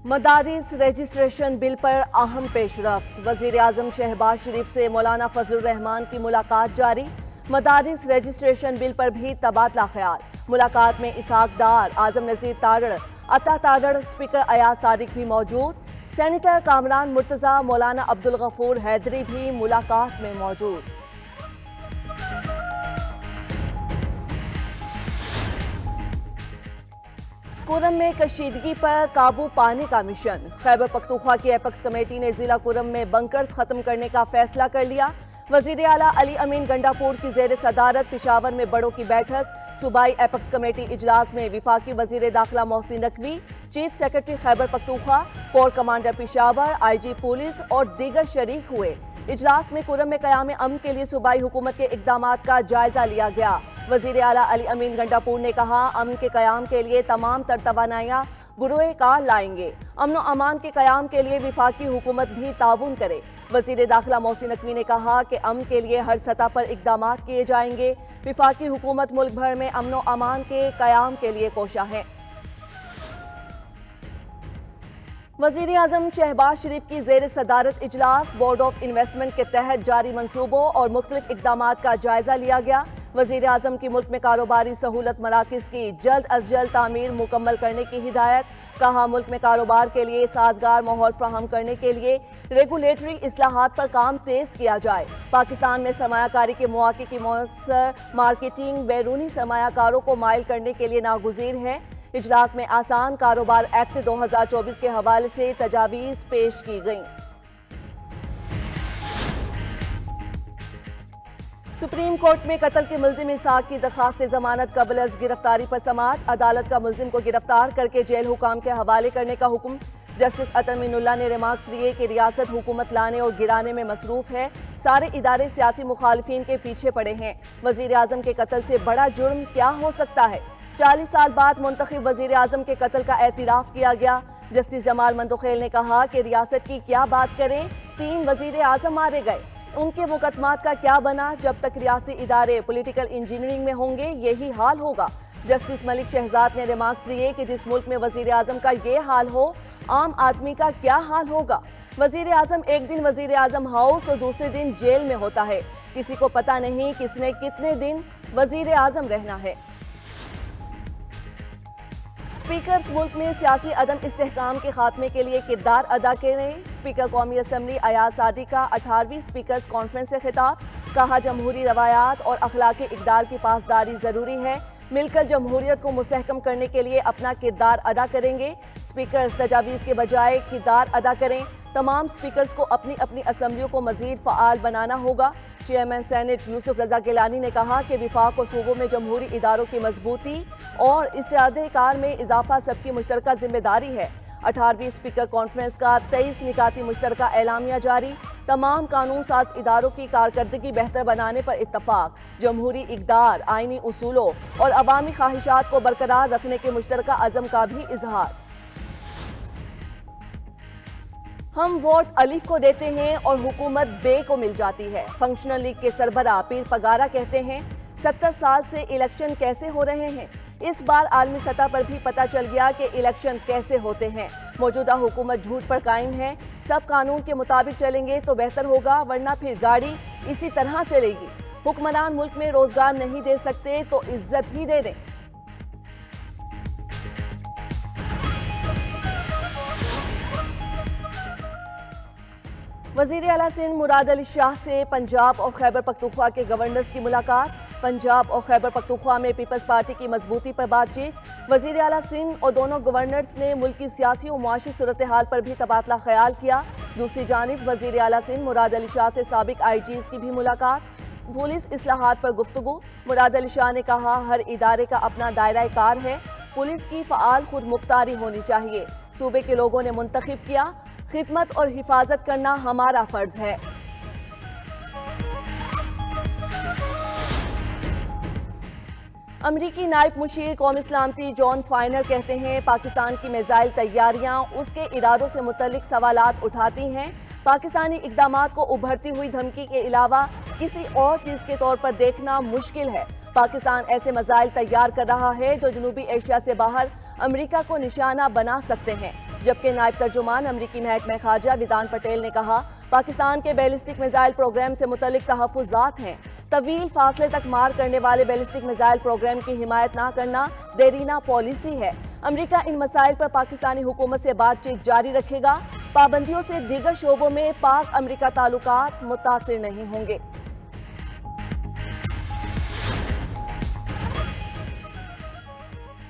मदारिस registration bill पर अहम पेशरफ्त। वजीर आजम शहबाज शरीफ से मौलाना फजलुर रहमान की मुलाकात जारी। मदारिस रजिस्ट्रेशन बिल पर भी तबादला ख्याल। मुलाकात में इसहाक डार, आजम नजीर तारड़, अता तारड़, स्पीकर अयाज सादिक भी मौजूद। सेनेटर कामरान मुर्तजा, मौलाना अब्दुल गफूर हैदरी भी मुलाकात में मौजूद। कुरम में कशीदगी पर काबू पाने का मिशन। खैबर पख्तूनख्वा की एपेक्स कमेटी ने जिला कुरम में बंकर्स खत्म करने का फैसला कर लिया। वजीर आला अली अमीन गंडापुर की जेर सदारत पिशावर में बड़ों की बैठक। सूबाई एपेक्स कमेटी इजलास में विफाकी वजीर दाखिला Mohsin Naqvi, chief secretary Khyber Pakhtunkhwa, core commander Peshawar, IG police और दीगर शरीक हुए। इजलास में कुरम में क़याम अमन के लिए सूबाई हुकूमत के इक़दामात का जायजा लिया गया। वजीर आला अली अमीन गंडापुर ने कहा, अमन के क़याम के लिए तमाम तर तवानाइयाँ बुरोए कार लाएंगे। अमन व अमान के क़याम के लिए विफाकी हुकूमत भी ताउन करे। वजीर दाखिला मोहसिन नकवी ने कहा कि अमन के लिए हर सतह पर इक़दामात किए जाएंगे। विफाकी हुकूमत मुल्क भर में अमन व अमान के क़याम के लिए कोशा है। वजीर आजम शहबाज शरीफ की जेर सदारत इजलास। बोर्ड ऑफ इन्वेस्टमेंट के तहत जारी मंसूबों और मुख्तलिफ इक़दामात का जायजा लिया गया। वजीर आजम की मुल्क में कारोबारी सहूलत मराकज़ की जल्द अज जल्द तामीर मुकम्मल करने की हिदायत। कहा, मुल्क में कारोबार के लिए साजगार माहौल फ्राहम करने के लिए रेगुलेटरी इस्लाहात पर काम तेज किया जाए। पाकिस्तान में सरमायाकारी के मौके की मौसर मार्केटिंग बैरूनी सरमायाकारों को माइल करने के लिए नागुज़ीर है। इजलास में आसान कारोबार एक्ट 2024 के हवाले से तजावीज़ पेश की गईं। सुप्रीम कोर्ट में कत्ल के मुल्जिम इसहाक की दरखास्त जमानत कबल अज गिरफ्तारी पर समाअत। अदालत का मुल्जिम को गिरफ्तार करके जेल हुकाम के हवाले करने का हुक्म। जस्टिस अतर मीनुल्लाह ने रिमार्क्स दिए कि रियासत हुकूमत लाने और गिराने में मसरूफ है। सारे इदारे सियासी मुखालिफिन के पीछे पड़े हैं। वजीर आजम के कत्ल से बड़ा जुर्म क्या हो सकता है। 40 साल बाद मुंतखब वजीर आजम के कत्ल का एतराफ़ किया गया। जस्टिस जमाल मंदोखेल ने कहा कि रियासत की क्या बात करें, 3 वजीर आजम मारे गए, उनके मुकदमात का क्या बना। जब तक रियासती इदारे पॉलिटिकल इंजीनियरिंग में होंगे यही हाल होगा। जस्टिस मलिक शहजाद ने रिमार्क्स दिए कि जिस मुल्क में वजीर आजम का ये हाल हो, आम आदमी का क्या हाल होगा। वजीर आजम एक दिन वजीर आजम हाउस तो दूसरे दिन जेल में होता है। किसी को पता नहीं किसने कितने दिन वजीर आजम रहना है। स्पीकर्स मुल्क में सियासी अदम इस्तेहकाम के खात्मे के लिए किरदार अदा करें। स्पीकर कौमी असम्बली अयाज सादिक का 18वीं स्पीकर्स कॉन्फ्रेंस से खिताब। कहा, जमहूरी रवायात और अखलाकी इक़दार की पासदारी ज़रूरी है। मिलकर जमहूरियत को मुस्तहकम करने के लिए अपना किरदार अदा करेंगे। स्पीकर्स तजावीज़ के बजाय किरदार अदा करें। तमाम स्पीकर्स को अपनी अपनी असम्बलियों को मज़ीद फ़आल बनाना होगा। चेयरमैन सेनेट यूसुफ रजा गिलानी ने कहा कि विफाक और सूबों में जमहूरी इदारों की मजबूती और इस्तेदाद में इजाफा सबकी मुश्तरका जिम्मेदारी है। 18वीं स्पीकर कॉन्फ्रेंस का 23 निकाती मुश्तरका एलामिया जारी। तमाम कानून साज इदारों की कारकर्दगी बेहतर बनाने पर इत्तफाक। जमहूरी इक़दार, आइनी उसूलों और अवामी ख्वाहिशात को बरकरार रखने के मुश्तरका अज़म का भी इजहार। हम वोट अलिफ को देते हैं और हुकूमत बे को मिल जाती है। फंक्शनल लीग के सरबराह पीर पगारा कहते हैं, 70 साल से इलेक्शन कैसे हो रहे हैं। इस बार आलमी सतह पर भी पता चल गया कि इलेक्शन कैसे होते हैं। मौजूदा हुकूमत झूठ पर कायम है। सब कानून के मुताबिक चलेंगे तो बेहतर होगा, वरना फिर गाड़ी इसी तरह चलेगी। हुक्मरान मुल्क में रोजगार नहीं दे सकते तो इज्जत ही दे दें। वजीर आला सिंध मुराद अली शाह से पंजाब और खैबर पख्तूनख्वा के गवर्नर्स की मुलाकात। पंजाब और खैबर पख्तूनख्वा में पीपल्स पार्टी की मजबूती पर बातचीत। वजीर आला सिंध और दोनों गवर्नर्स ने मुल्क की सियासी और मुआशी सूरत हाल पर भी तबादला ख्याल किया। दूसरी जानिब वजीर आला सिंध मुराद अली शाह से साबिक IGs की भी मुलाकात। पुलिस इस्लाहात पर गुफ्तगू। मुराद अली शाह ने कहा, हर इदारे का अपना दायरा कार है। पुलिस की फ़आल खुद मुख्तारी होनी चाहिए। सूबे के लोगों ने मुंतखब किया। खिदमत और हिफाजत करना हमारा फर्ज है। अमरीकी नायब मुशीर कौम इस्लामती जॉन फाइनर कहते हैं, पाकिस्तान की मिसाइल तैयारियां उसके इरादों से मुतल्लिक सवालात उठाती हैं। पाकिस्तानी इक़दामात को उभरती हुई धमकी के अलावा किसी और चीज़ के तौर पर देखना मुश्किल है। पाकिस्तान ऐसे मिसाइल तैयार कर रहा है जो जनूबी एशिया से बाहर अमेरिका को निशाना बना सकते हैं। جبکہ نائب ترجمان امریکی محکمہ خارجہ ویدان پٹیل نے کہا پاکستان کے بیلسٹک میزائل پروگرام سے متعلق تحفظات ہیں۔ طویل فاصلے تک مار کرنے والے بیلسٹک میزائل پروگرام کی حمایت نہ کرنا دیرینہ پالیسی ہے۔ امریکہ ان مسائل پر پاکستانی حکومت سے بات چیت جاری رکھے گا۔ پابندیوں سے دیگر شعبوں میں پاک امریکہ تعلقات متاثر نہیں ہوں گے۔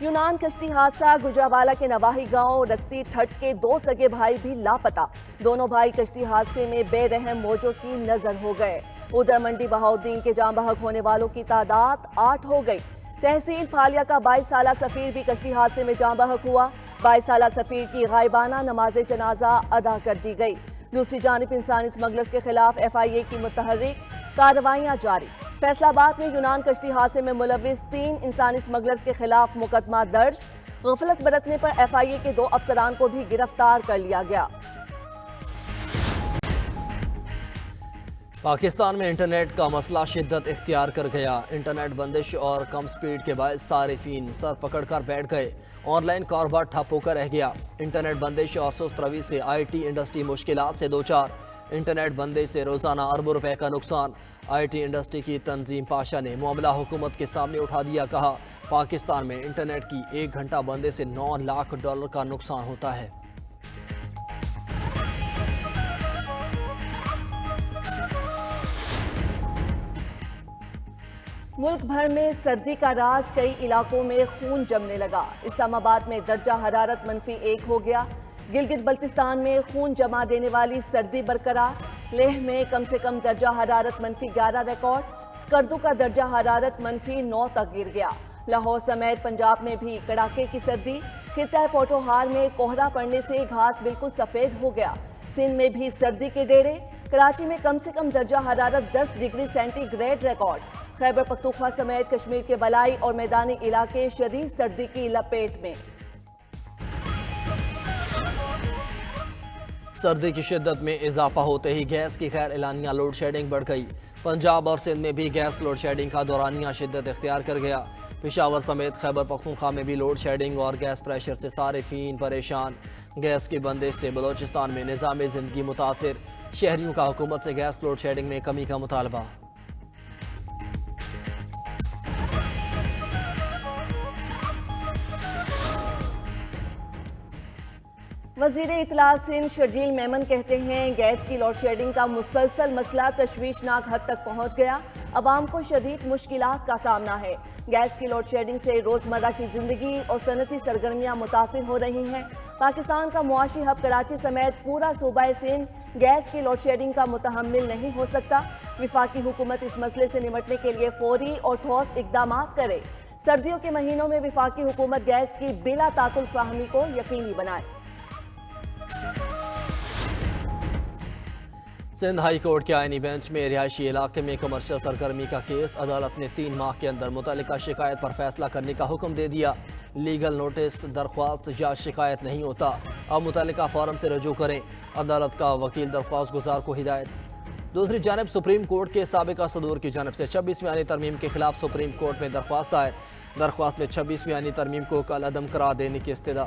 یونان کشتی حادثہ، گجرانوالہ کے نواحی گاؤں رکتی ٹھٹ کے 2 سگے بھائی بھی لاپتہ۔ دونوں بھائی کشتی حادثے میں بے رحم موجوں کی نظر ہو گئے۔ ادھر منڈی بہاؤالدین کے جاں بحق ہونے والوں کی تعداد 8 ہو گئی۔ تحصیل پھالیا کا 22 سالہ سفیر بھی کشتی حادثے میں جاں بحق ہوا۔ 22 سالہ سفیر کی غائبانہ نماز جنازہ ادا کر دی گئی۔ دوسری جانب انسانی اسمگلرز کے خلاف FIA کی متحرک کارروائیاں جاری۔ فیصل آباد میں یونان کشتی حادثے میں ملوث 3 انسانی اسمگلرز کے خلاف مقدمہ درج۔ غفلت برتنے پر FIA کے 2 افسران کو بھی گرفتار کر لیا گیا۔ پاکستان میں انٹرنیٹ کا مسئلہ شدت اختیار کر گیا۔ انٹرنیٹ بندش اور کم سپیڈ کے باعث صارفین سر پکڑ کر بیٹھ گئے۔ آن لائن کاروبار ٹھپ ہو کر رہ گیا۔ انٹرنیٹ بندش اور سست روی سے IT انڈسٹری مشکلات سے دوچار۔ انٹرنیٹ بندش سے روزانہ اربوں روپے کا نقصان۔ IT انڈسٹری کی تنظیم پاشا نے معاملہ حکومت کے سامنے اٹھا دیا۔ کہا پاکستان میں انٹرنیٹ کی 1 گھنٹہ بندے سے $9 لاکھ کا نقصان ہوتا ہے۔ ملک بھر میں سردی کا راج، کئی علاقوں میں خون جمنے لگا۔ اسلام آباد میں درجہ حرارت -1 ہو گیا۔ گلگت بلتستان میں خون جما دینے والی سردی برقرار۔ لیہ میں کم سے کم درجہ حرارت -11 ریکارڈ۔ سکردو کا درجہ حرارت -9 تک گر گیا۔ لاہور سمیت پنجاب میں بھی کڑاکے کی سردی۔ خطہ پوٹوہار میں کوہرا پڑنے سے گھاس بالکل سفید ہو گیا۔ سندھ میں بھی سردی کے ڈیرے۔ کراچی میں کم سے کم درجہ حرارت 10 degree centi grade record. Khyber Pakhtunkhwa سمیت کشمیر کے بالائی اور میدانی علاقے شدید سردی کی لپیٹ میں۔ سردی کی شدت میں اضافہ ہوتے ہی گیس کی غیر اعلانیہ لوڈ شیڈنگ بڑھ گئی۔ پنجاب اور سندھ میں بھی گیس لوڈ شیڈنگ کا دورانیہ شدت اختیار کر گیا۔ پشاور سمیت خیبر پختونخوا میں بھی لوڈ شیڈنگ اور گیس پریشر سے صارفین پریشان۔ گیس کی بندش سے بلوچستان میں نظام زندگی متاثر۔ شہریوں کا حکومت سے گیس لوڈ شیڈنگ میں کمی کا مطالبہ۔ وزیر اطلاعات سندھ شرجیل میمن کہتے ہیں گیس کی لوڈ شیڈنگ کا مسلسل مسئلہ تشویشناک حد تک پہنچ گیا۔ عوام کو شدید مشکلات کا سامنا ہے۔ گیس کی لوڈ شیڈنگ سے روزمرہ کی زندگی اور صنعتی سرگرمیاں متاثر ہو رہی ہیں۔ پاکستان کا معاشی ہب کراچی سمیت پورا صوبہ سندھ گیس کی لوڈ شیڈنگ کا متحمل نہیں ہو سکتا۔ وفاقی حکومت اس مسئلے سے نمٹنے کے لیے فوری اور ٹھوس اقدامات کرے۔ سردیوں کے مہینوں میں وفاقی حکومت گیس کی بلا تعطل فراہمی کو یقینی بنائے۔ سندھ ہائی کورٹ کے آئینی بینچ میں رہائشی علاقے میں کمرشل سرگرمی کا کیس۔ عدالت نے 3 ماہ کے اندر متعلقہ شکایت پر فیصلہ کرنے کا حکم دے دیا۔ لیگل نوٹس، درخواست یا شکایت نہیں ہوتا، اب متعلقہ فارم سے رجوع کریں۔ عدالت کا وکیل درخواست گزار کو ہدایت۔ دوسری جانب سپریم کورٹ کے سابقہ صدور کی جانب سے 26ویں آئینی ترمیم کے خلاف سپریم کورٹ میں درخواست دائر۔ درخواست میں 26ویں آئینی ترمیم کو کالعدم قرار دینے کی استدعا۔